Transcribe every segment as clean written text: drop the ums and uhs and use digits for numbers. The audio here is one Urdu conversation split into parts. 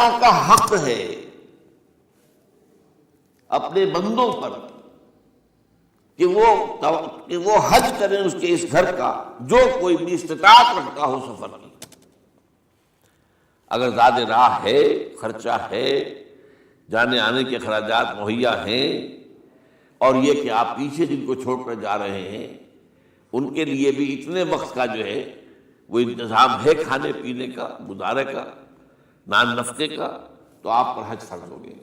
اللہ کا حق ہے اپنے بندوں پر کہ وہ حج کریں اس کے اس گھر کا جو کوئی بھی استطاعت رکھتا ہو سفر کی. اگر زیادہ راہ ہے، خرچہ ہے، جانے آنے کے اخراجات مہیا ہیں، اور یہ کہ آپ پیچھے جن کو چھوڑ کر جا رہے ہیں ان کے لیے بھی اتنے وقت کا جو ہے وہ انتظام ہے کھانے پینے کا، گزارے کا، نان نفقے کا، تو آپ پر حج فرض ہو گئے.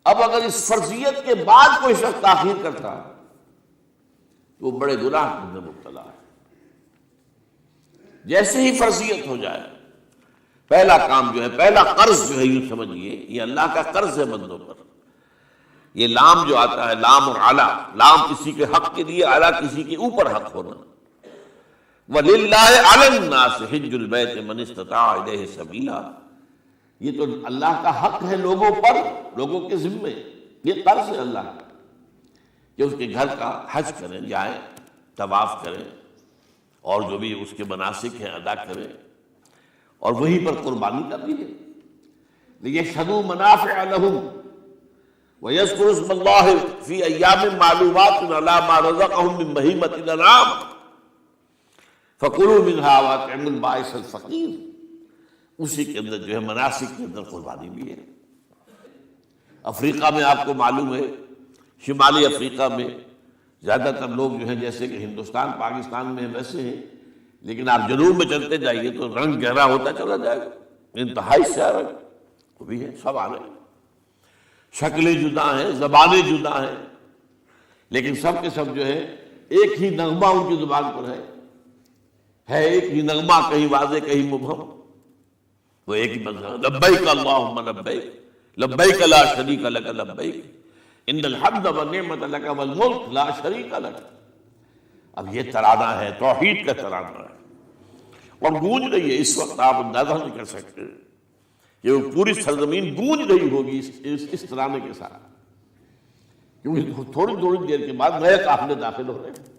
اب اگر اس فرضیت کے بعد کوئی شخص تاخیر کرتا ہے تو وہ بڑے گناہ میں مبتلا ہے. جیسے ہی فرضیت ہو جائے، پہلا کام جو ہے، پہلا قرض جو ہے، یوں سمجھیے یہ اللہ کا قرض ہے بندوں پر. یہ لام جو آتا ہے، لام اور اعلیٰ، لام کسی کے حق کے لیے، اعلیٰ کسی کے اوپر حق ہونا. وَلِلَّهِ عَلَى النَّاسِ حِجُّ الْبَيْتِ مَنِ اسْتَطَاعَ إِلَيْهِ سَبِيلًا. یہ تو اللہ کا حق ہے لوگوں پر، لوگوں کے ذمے. یہ قرض ہے اللہ کا کہ اس کے گھر کا حج کریں، جائیں، طواف کریں، اور جو بھی اس کے مناسک ہیں ادا کریں، اور وہیں پر قربانی کا بھی ہے. لِيَشْهَدُوا مَنَافِعَ لَهُمْ وَيَذْكُرُوا اسْمَ اللَّهِ فِي أَيَّامٍ مَّعْلُومَاتٍ عَلَىٰ مَا رَزَقَهُم مِّن بَهِيمَةِ الْأَنْعَامِ فَكُلُوا مِنْهَا وَأَطْعِمُوا الْبَائِسَ الْفَقِيرَ. اسی کے اندر جو ہے مناسک کے اندر قربانی بھی ہے. افریقہ میں آپ کو معلوم ہے، شمالی افریقہ میں زیادہ تر لوگ جو ہیں جیسے کہ ہندوستان پاکستان میں ویسے ہیں، لیکن آپ جنوب میں چلتے جائیے تو رنگ گہرا ہوتا چلا جائے گا، انتہائی سیاہ رنگ وہ بھی ہے. سب آ رہے ہیں، شکلیں جدا ہیں، زبانیں جدا ہیں، لیکن سب کے سب جو ہے ایک ہی نغمہ ان کی زبان پر ہے ایک ہی نغمہ، کہیں واضح کہیں مبہم. وہ ایک ہی مذہب، لبیک اللہم لبیک لبیک لا شریک لک لبیک ان الحمد والنعمت لک والملک لا شریک لک. اب یہ ترانہ ہے، توحید کا ترانہ ہے، اور گونج رہی ہے اس وقت. آپ اندازہ نہیں کر سکتے کہ وہ پوری سرزمین گونج رہی ہوگی اس ترانے کے ساتھ، کیونکہ تھوڑی تھوڑی دیر کے بعد نئے قافلے داخل ہو رہے ہیں.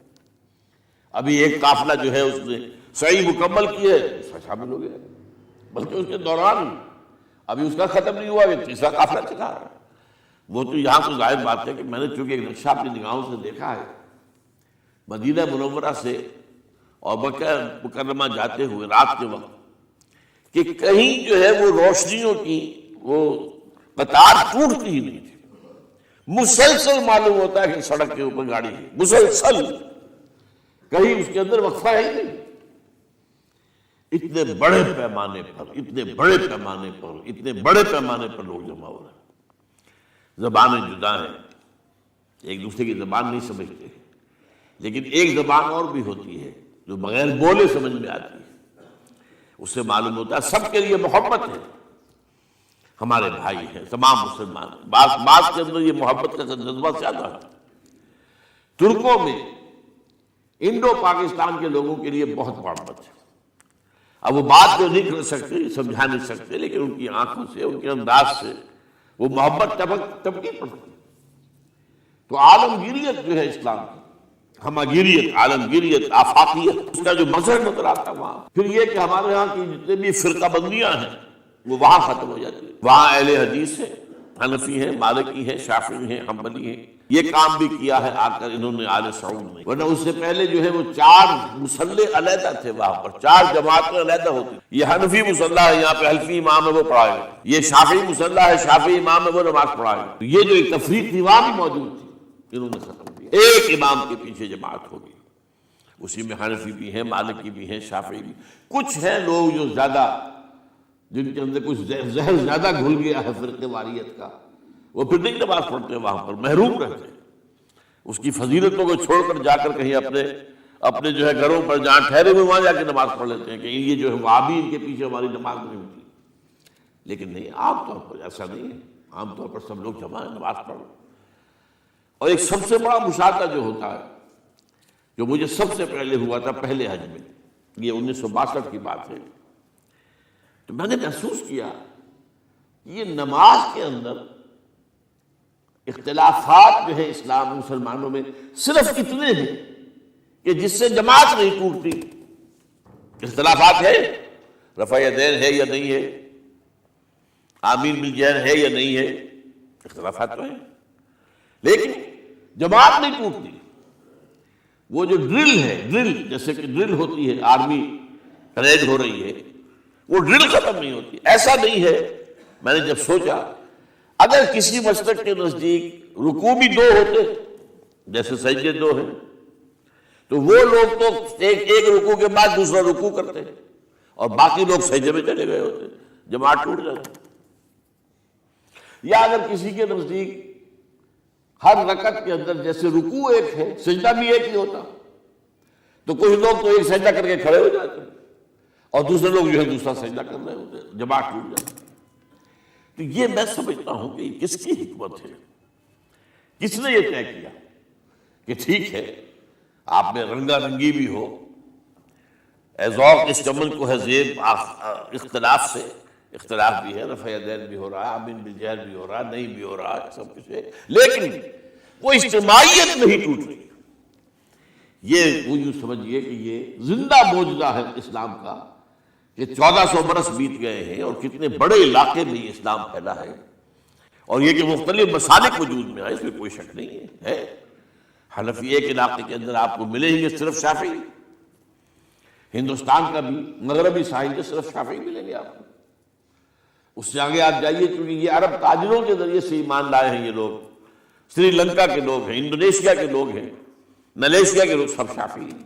ابھی ایک قافلہ جو ہے اس نے صحیح مکمل کی ہے، شامل ہو گیا، بلکہ اس کے دوران ابھی اس کا ختم نہیں ہوا کہ تیسرا قافلہ چلا رہا ہے. وہ تو یہاں تو ظاہر بات ہے کہ میں نے چونکہ ایک نقشہ اپنی نگاہوں سے دیکھا ہے مدینہ منورہ سے اور مکہ مکرمہ جاتے ہوئے رات کے وقت، کہ کہیں جو ہے وہ روشنیوں کی وہ قطار ٹوٹتی ہی نہیں تھی. مسلسل معلوم ہوتا ہے کہ سڑک کے اوپر گاڑی ہے، مسلسل، کہیں اس کے اندر وقفہ ہے ہی نہیں. اتنے بڑے پیمانے پر لوگ جمع ہو رہے ہیں. زبانیں جدا ہیں، ایک دوسرے کی زبان نہیں سمجھتے، لیکن ایک زبان اور بھی ہوتی ہے جو بغیر بولے سمجھ میں آتی ہے. اس سے معلوم ہوتا ہے سب کے لیے محبت ہے. ہمارے بھائی ہیں تمام مسلمان، بعض کے اندر یہ محبت کا جذبہ زیادہ ہے. ترکوں میں انڈو پاکستان کے لوگوں کے لیے بہت محبت ہے. اب وہ بات تو نہیں کر سکتے، سمجھا نہیں سکتے، لیکن ان کی آنکھوں سے، ان کے انداز سے وہ محبت ٹپکی پڑتی. تو عالمگیریت جو ہے اسلام کی، ہمگیریت، عالمگیریت، آفاقیت، اس کا جو مظہر نظر آتا ہے وہاں. پھر یہ کہ ہمارے یہاں کی جتنے بھی فرقہ بندیاں ہیں وہ وہاں ختم ہو جاتی ہیں. وہاں اہل حدیث ہیں، حنفی ہیں، مالکی ہیں، شافعی ہیں، حنبلی ہیں. یہ کام بھی کیا ہے آ کر انہوں نے آل سعود میں، ورنہ اس سے پہلے جو ہے وہ 4 مصلے علیحدہ تھے وہاں پر، 4 جماعتیں علیحدہ ہوتی. یہ حنفی مصلح ہے، یہاں پہ حنفی امام ہے وہ پڑھائے گا. یہ شافعی مصلح ہے، شافعی امام ہے وہ نماز پڑھائے گا. یہ جو ایک تفریق تھی وہاں بھی موجود تھی، انہوں نے ختم کیا. ایک امام کے پیچھے جماعت ہوگی، اسی میں حنفی بھی ہیں، مالکی بھی ہیں، شافعی بھی. کچھ ہیں لوگ جو زیادہ، جن کے اندر کچھ زہر زیادہ گھل گیا ہے فرقے واریت کا، وہ پھر نہیں نماز پڑھتے، وہاں پر محروم رہتے. اس کی فضیلتوں کو چھوڑ کر جا کر کہیں اپنے جو ہے گھروں پر جہاں ٹھہرے ہوئے وہاں جا کے نماز پڑھ لیتے ہیں کہ یہ جو ہے وہابی ان کے پیچھے ہماری نماز نہیں ہوتی. لیکن نہیں، عام طور پر ایسا نہیں ہے. عام طور پر سب لوگ جمع نماز پڑھو. اور ایک سب سے بڑا مشاہدہ جو ہوتا ہے، جو مجھے سب سے پہلے ہوا تھا پہلے حج میں، یہ 1962 کی بات ہے، تو میں نے محسوس کیا یہ نماز کے اندر اختلافات جو ہے اسلام مسلمانوں میں صرف اتنے ہیں کہ جس سے جماعت نہیں ٹوٹتی. اختلافات ہے، رفع یدین ہے یا نہیں ہے، آمین بالجہر ہے یا نہیں ہے، اختلافات تو ہیں، لیکن جماعت نہیں ٹوٹتی۔ وہ جو ڈرل ہے، ڈرل جیسے کہ ڈرل ہوتی ہے، آرمی پریڈ ہو رہی ہے، وہ ڈرل ختم نہیں ہوتی۔ ایسا نہیں ہے، میں نے جب سوچا اگر کسی مسلک کے نزدیک رکوع بھی دو ہوتے جیسے سجدے دو ہیں، تو وہ لوگ تو ایک رکوع کے بعد دوسرا رکوع کرتے اور باقی لوگ سجدے میں چلے گئے ہوتے، جماعت ٹوٹ جاتی۔ یا اگر کسی کے نزدیک ہر رکعت کے اندر جیسے رکوع ایک ہے، سجدہ بھی ایک ہی ہوتا، تو کچھ لوگ تو ایک سجدہ کر کے کھڑے ہو جاتے اور دوسرے لوگ جو ہے دوسرا سجدہ کر رہے ہوتے، جماعت ٹوٹ جاتی۔ تو یہ میں سمجھتا ہوں کہ کس کی حکمت ہے، کس نے یہ طے کیا کہ ٹھیک ہے آپ میں رنگا رنگی بھی ہو، اے ذوق اس چمن کو ہے زیب اختلاف سے، اختلاف بھی ہے، رفع یدین بھی ہو رہا ہے، آمین بالجہر بھی ہو رہا ہے، نہیں بھی ہو رہا ہے، سب کچھ ہے، لیکن وہ اجتماعیت نہیں ٹوٹ رہی۔ یہ وہ یوں سمجھیے کہ یہ زندہ معجزہ ہے اسلام کا کہ 1400 برس بیت گئے ہیں اور کتنے بڑے علاقے میں یہ اسلام پھیلا ہے، اور یہ کہ مختلف مسالک وجود میں آئے، اس میں کوئی شک نہیں ہے۔ حنفی ایک علاقے کے اندر آپ کو ملیں گے صرف شافعی، ہندوستان کا بھی مغربی ساحل کے صرف شافعی ملیں گے آپ کو۔ اس سے آگے آپ جائیے، کیونکہ یہ عرب تاجروں کے ذریعے سے ایمان لائے ہیں، یہ لوگ سری لنکا کے لوگ ہیں، انڈونیشیا کے لوگ ہیں، ملیشیا کے لوگ، سب شافعی ہیں۔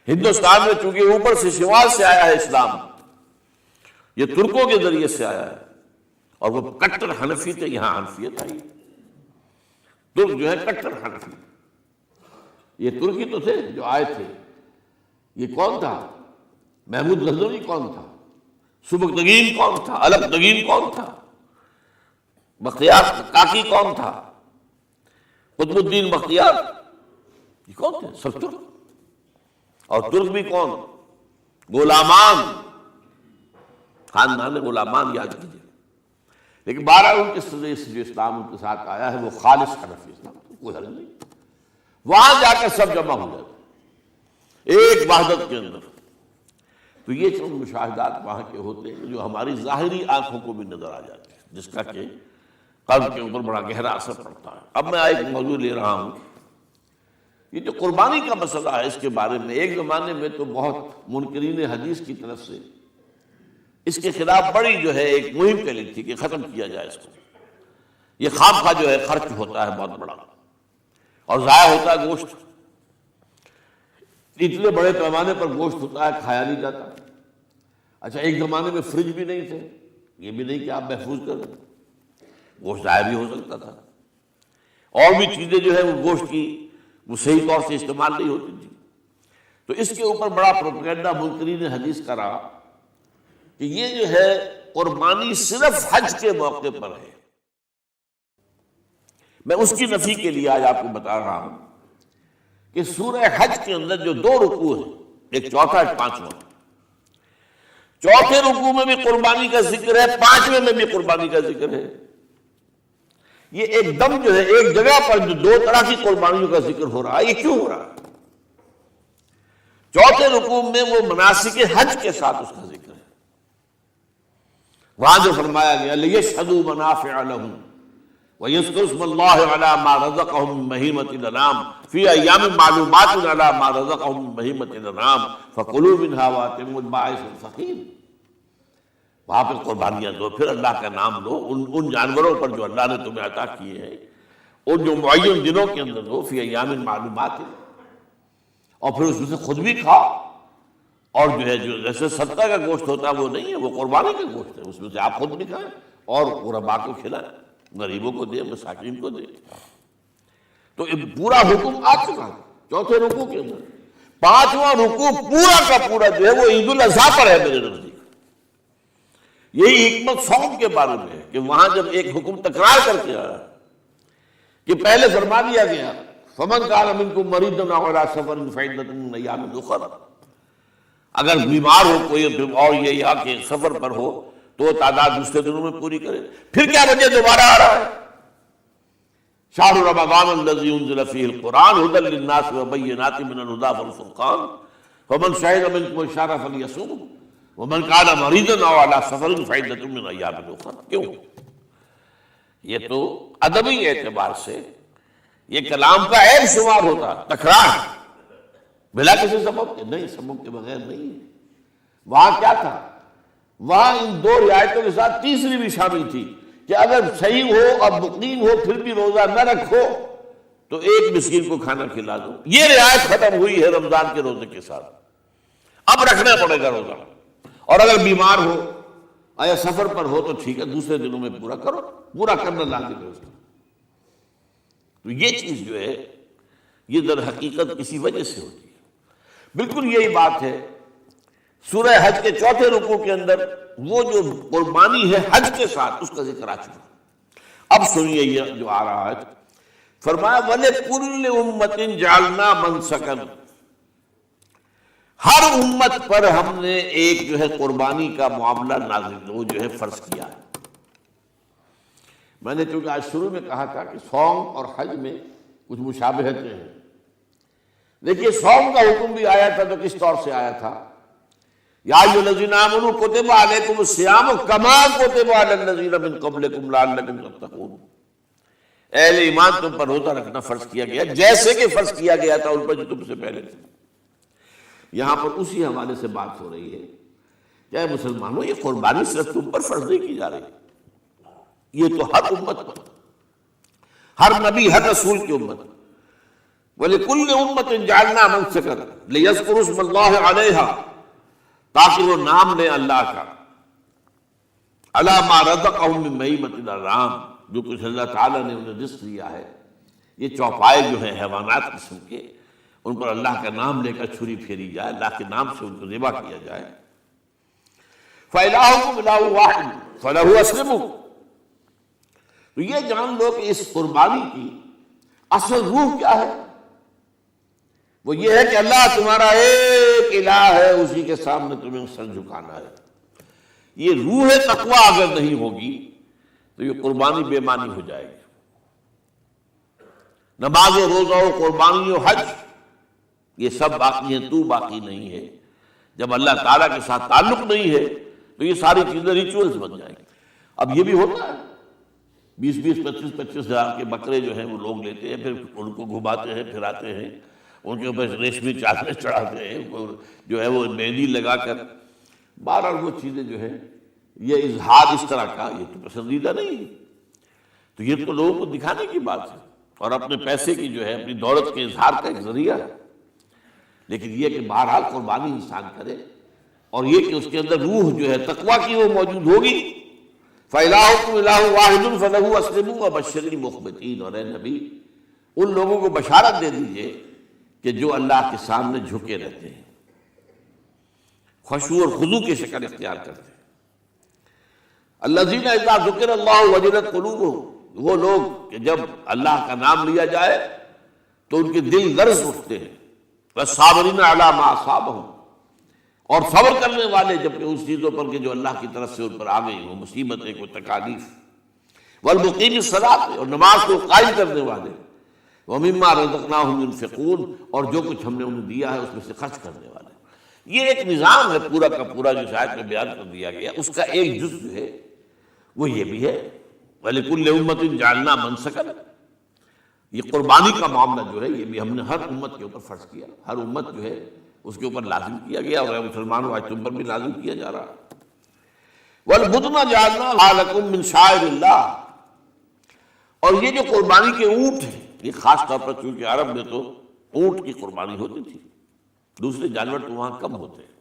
ہندوستان میں چونکہ اوپر سے شمال سے آیا ہے اسلام، یہ ترکوں کے ذریعے سے آیا ہے، اور وہ کٹر حنفی تھے، یہاں حنفیت آئی۔ ترک جو ہے کٹر حنفی، یہ ترکی تو تھے جو آئے تھے۔ یہ کون تھا؟ محمود غزنوی کون تھا؟ سبکتگین کون تھا؟ الپتگین کون تھا؟ بختیار کاکی کون تھا؟ قطب الدین بختیار، یہ کون تھے؟ سب ترک۔ اور ترک بھی کون؟ غلامان، خاندان غلامان، یاد کیجیے۔ لیکن بہرحال ان کے ذریعے سے جو اسلام ان کے ساتھ آیا ہے وہ خالص حنفی اسلام، کوئی حل نہیں۔ وہاں جا کر سب جمع ہو جاتے ایک وحدت کے اندر۔ تو یہ چند مشاہدات وہاں کے ہوتے ہیں جو ہماری ظاہری آنکھوں کو بھی نظر آ جاتے ہیں، جس کا کہ قلب کے اوپر بڑا گہرا اثر پڑتا ہے۔ اب میں ایک موضوع لے رہا ہوں، یہ جو قربانی کا مسئلہ ہے، اس کے بارے میں ایک زمانے میں تو بہت منکرین حدیث کی طرف سے اس کے خلاف بڑی جو ہے ایک مہم چلی تھی کہ ختم کیا جائے اس کو۔ یہ خام خواہ جو ہے خرچ ہوتا ہے بہت بڑا، اور ضائع ہوتا ہے گوشت، اتنے بڑے پیمانے پر گوشت ہوتا ہے، کھایا نہیں جاتا۔ اچھا، ایک زمانے میں فریج بھی نہیں تھے، یہ بھی نہیں کہ آپ محفوظ کر دیں، گوشت ضائع بھی ہو سکتا تھا، اور بھی چیزیں جو ہے وہ گوشت کی وہ صحیح طور سے استعمال نہیں ہوتی تھی۔ تو اس کے اوپر بڑا پروپیگنڈا منکرین حدیث کا رہا کہ یہ جو ہے قربانی صرف حج کے موقع پر ہے۔ میں اس کی نفی کے لیے آج آپ کو بتا رہا ہوں کہ سورہ حج کے اندر جو 2 رکوع ہیں، ایک چوتھا ایک پانچواں، چوتھے رکوع میں بھی قربانی کا ذکر ہے، پانچویں میں بھی قربانی کا ذکر ہے۔ یہ ایک دم جو ہے ایک جگہ پر جو 2 طرح کی قربانیوں کا ذکر ہو رہا ہے، یہ کیوں ہو رہا ہے؟ چوتھے رکوع میں وہ مناسک حج کے ساتھ اس کا ذکر ہے، وہاں جو فرمایا گیا لِيَشْهَدُوا مَنَافِعَ لَهُمْ وَيَذْكُرُوا اسْمَ اللَّهِ عَلَى مَا رَزَقَهُم مِّن بَهِيمَةِ الْأَنْعَامِ فِي أَيَّامٍ مَّعْلُومَاتٍ عَلَى مَا رَزَقَهُم مِّن بَهِيمَةِ الْأَنْعَامِ فَكُلُوا مِنْهَا وَأَطْعِمُوا الْبَائِسَ الْفَقِيرَ۔ وہاں پہ قربانیاں دو، پھر اللہ کا نام لو، ان جانوروں پر جو اللہ نے تمہیں عطا کیے ہیں، اور جو معین دنوں کے اندر دو، فی ایام معلومات، اور پھر اس میں سے خود بھی کھاؤ، اور جو ہے جو جیسے صدقہ کا گوشت ہوتا ہے وہ نہیں ہے، وہ قربانی کا گوشت ہے، اس میں سے آپ خود بھی کھائیں اور غرباء کو کھلائیں، غریبوں کو دیں، مساکین کو دیں۔ تو پورا حکم آ چکا ہے چوتھے رکوع کے اندر۔ پانچواں رکوع پورا کا پورا جو ہے وہ عید الاضحیٰ پر ہے میرے نزدیک۔ یہی حکمت صوم کے بارے میں ہے کہ وہاں جب ایک حکم تکرار کر کے آیا کہ پہلے فرما دیا گیا فَمَنْ كَانَ مِنْكُمْ مَرِيضًا أَوْ عَلَىٰ سَفَرٍ فَعِدَّةٌ مِّنْ أَيَّامٍ أُخَرَ، اگر بیمار ہو کوئی اور یہ یا کہ سفر پر ہو تو تعداد دوسرے دنوں میں پوری کرے۔ پھر کیا وجہ دوبارہ آ رہا ہے؟ شہر رمضان الذی انزل فیہ القرآن ھدی للناس وبینات من الھدی والفرقان فمن شہد منکم الشہر فلیصمہ ومن کان مریضا او علی سفر فعدۃ من ایام اخر. کیوں؟ یہ تو ادبی اعتبار سے یہ کلام کا عیب شمار ہوتا، تکرار بلا کسی سبب کے. نہیں، سبب کے بغیر نہیں. وہاں کیا تھا؟ وہاں ان دو رعایتوں کے ساتھ تیسری بھی شامل تھی کہ اگر صحیح ہو اور مقیم ہو پھر بھی روزہ نہ رکھو تو ایک مسکین کو کھانا کھلا دو. یہ رعایت ختم ہوئی ہے رمضان کے روزے کے ساتھ. اب رکھنا پڑے گا روزہ، اور اگر بیمار ہو یا سفر پر ہو تو ٹھیک ہے، دوسرے دنوں میں پورا کرو. پورا کرنا لازم ہے اس کو. تو یہ چیز جو ہے یہ در حقیقت کسی وجہ سے ہوتی ہے. بالکل یہی بات ہے سورہ حج کے چوتھے رکوع کے اندر وہ جو قربانی ہے حج کے ساتھ اس کا ذکر آ چکا. اب سنیے یہ جو آ رہا ہے، فرمایا وَلِكُلِّ أُمَّةٍ جَعَلْنَا مَنْسَكًا. ہر امت پر ہم نے ایک جو ہے قربانی کا معاملہ نازل وہ جو ہے فرض کیا ہے. میں نے چونکہ آج شروع میں کہا تھا کہ صوم اور حج میں کچھ مشابہتیں ہیں. دیکھیے صوم کا حکم بھی آیا تھا تو کس طور سے آیا تھا؟ یا ایھا الذین آمنوا کتب علیکم الصیام کما کتب علی الذین من قبلکم لعلکم تتقون. اہل ایمان تم پر روزہ رکھنا فرض کیا گیا جیسے کہ فرض کیا گیا تھا ان پر جو تم سے پہلے تھے. یہاں پر اسی حوالے سے بات ہو رہی ہے کہ اے مسلمانوں یہ قربانی صرف تم پر فرض نہیں کی جا رہی، یہ تو ہر امت پر، ہر نبی ہر رسول کی امت. وَلِكُلِّ أُمَّةٍ جَعَلْنَا مَنْسَكًا لِيَذْكُرُوا اسْمَ اللَّهِ عَلَيْهَا، تاکہ وہ نام لیں اللہ کا، عَلَىٰ مَا رَزَقَهُم مِّن بَهِیمَةِ الْأَنْعَامِ، جو کچھ اللہ تعالیٰ نے انہیں رزق دیا ہے. یہ چوپائے جو ہیں حیوانات قسم کے، ان پر اللہ کا نام لے کر چھری پھیری جائے، اللہ کے نام سے ان کو ذبح کیا جائے. فَإِلَٰهُكُمْ إِلَٰهٌ وَاحِدٌ فَلَهُ أَسْلِمُوا. تو یہ جان لو کہ اس قربانی کی اصل روح کیا ہے؟ وہ یہ ہے کہ اللہ تمہارا ایک الہ ہے، اسی کے سامنے تمہیں سر جھکانا ہے. یہ روح تقویٰ اگر نہیں ہوگی تو یہ قربانی بے معنی ہو جائے گی. نماز و روزہ و قربانی و حج یہ سب باقی ہیں، تو باقی نہیں ہے. جب اللہ تعالیٰ کے ساتھ تعلق نہیں ہے تو یہ ساری چیزیں ریچولز بن جائیں گی. اب یہ بھی ہوتا ہے 20-20, 25-25 ہزار کے بکرے جو ہیں وہ لوگ لیتے ہیں، پھر ان کو گھماتے ہیں، پھراتے ہیں، ان کے اوپر ریشمی چادریں چڑھاتے ہیں، جو ہے وہ مہندی لگا کر. بہرحال وہ چیزیں جو ہے یہ اظہار اس طرح کا یہ تو پسندیدہ نہیں ہے. تو یہ تو لوگوں کو دکھانے کی بات ہے اور اپنے پیسے کی جو ہے اپنی دولت کے اظہار کا ایک ذریعہ ہے. لیکن یہ کہ بہرحال قربانی انسان کرے اور یہ کہ اس کے اندر روح جو ہے تقویٰ کی وہ موجود ہوگی. فَإِلَٰهُكُمْ إِلَٰهٌ وَاحِدٌ فَلَهُ أَسْلِمُوا وَبَشِّرِ الْمُخْبِتِينَ. اور اے نبی ان لوگوں کو بشارت دے دیجئے کہ جو اللہ کے سامنے جھکے رہتے ہیں، خشوع اور خضوع کی شکل اختیار کرتے ہیں. الَّذِينَ إِذَا ذُكِرَ اللَّهُ وَجِلَتْ قُلُوبُهُمْ، وہ لوگ کہ جب اللہ کا نام لیا جائے تو ان کے دل لرز اٹھتے ہیں. وَالصَّابِرِينَ عَلَىٰ مَا أَصَابَهُمْ، اور صبر کرنے والے جبکہ اس چیزوں پر کہ جو اللہ کی طرف سے ان پر آ گئی، وہ مصیبتیں، کوئی تکالیف. والمقیم الصلاۃ، اور نماز کو قائم کرنے والے. ومما رزقناہم ينفقون، اور جو کچھ ہم نے انہیں دیا ہے اس میں سے خرچ کرنے والے. یہ ایک نظام ہے پورا کا پورا جو شاید میں بیان کر دیا گیا. اس کا ایک جز جو ہے وہ یہ بھی ہے وَلِكُلِّ أُمَّةٍ جَعَلْنَا مَنْسَكًا. یہ قربانی کا معاملہ جو ہے یہ بھی ہم نے ہر امت کے اوپر فرض کیا، ہر امت جو ہے اس کے اوپر لازم کیا گیا، اور مسلمانوں آج تم پر بھی لازم کیا جا رہا. وَالْبُدْنَ جَعَلْنَاهَا لَكُم مِّن شَعَائِرِ اللَّهِ. اور یہ جو قربانی کے اونٹ ہیں، یہ خاص طور پر چونکہ عرب میں تو اونٹ کی قربانی ہوتی تھی، دوسرے جانور تو وہاں کم ہوتے ہیں،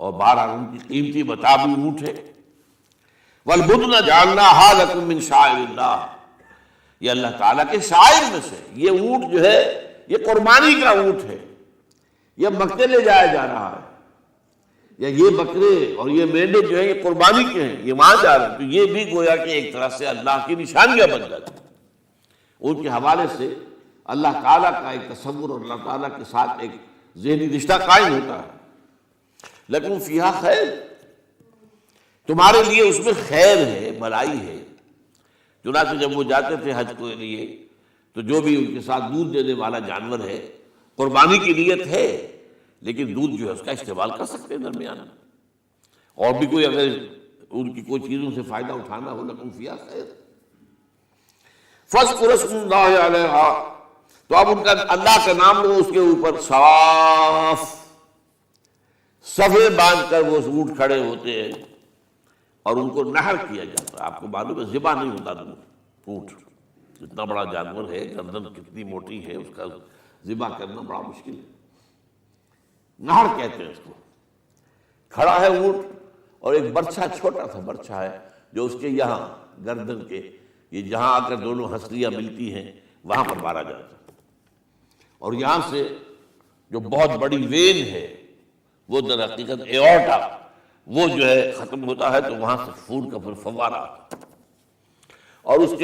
اور بہرحال ان کی قیمتی متاع بھی اونٹ ہے. وَالْبُدْنَ جَعَلْنَاهَا لَكُم مِّن شَعَائِرِ اللَّهِ، یہ اللہ تعالیٰ کے شعائر میں سے. یہ اونٹ جو ہے یہ قربانی کا اونٹ ہے، یہ مکے لے جایا جا رہا ہے، یا یہ بکرے اور یہ مینڈے جو ہیں یہ قربانی کے ہیں، یہ وہاں جا رہے ہیں. تو یہ بھی گویا کہ ایک طرح سے اللہ کی نشانیاں بن جاتی ہیں. ان کے حوالے سے اللہ تعالیٰ کا ایک تصور اور اللہ تعالیٰ کے ساتھ ایک ذہنی رشتہ قائم ہوتا ہے. لیکن فیہا خیر، تمہارے لیے اس میں خیر ہے، بھلائی ہے. چنانچہ جب وہ جاتے تھے حج کے لیے تو جو بھی ان کے ساتھ دودھ دینے والا جانور ہے قربانی کی نیت ہے، لیکن دودھ جو ہے اس کا استعمال کر سکتے ہیں درمیان میں. اور بھی کوئی اگر ان کی کوئی چیزوں سے فائدہ اٹھانا ہو لکم فیہا خیر فاذکروا اسم اللہ علیہا، تو اب ان کا اللہ کا نام لو اس کے اوپر، صاف صفے باندھ کر وہ اونٹ کھڑے ہوتے ہیں اور ان کو نحر کیا جاتا ہے۔ آپ کو معلوم ہے ذبح نہیں ہوتا اونٹ، اتنا بڑا جانور ہے، گردن کتنی موٹی ہے، اس کا ذبح کرنا بڑا مشکل ہے، نحر کہتے ہیں اس کو۔ کھڑا ہے اونٹ اور ایک برچھا، چھوٹا سا برچھا ہے جو اس کے یہاں گردن کے یہ جہاں آ کر دونوں ہستیاں ملتی ہیں وہاں پر مارا جاتا ہے، اور یہاں سے جو بہت بڑی وین ہے وہ در حقیقت ایورٹا، وہ جو ہے ختم ہوتا ہے، تو وہاں سے خون کا پھر فوارہ آتا ہے، اور اس کے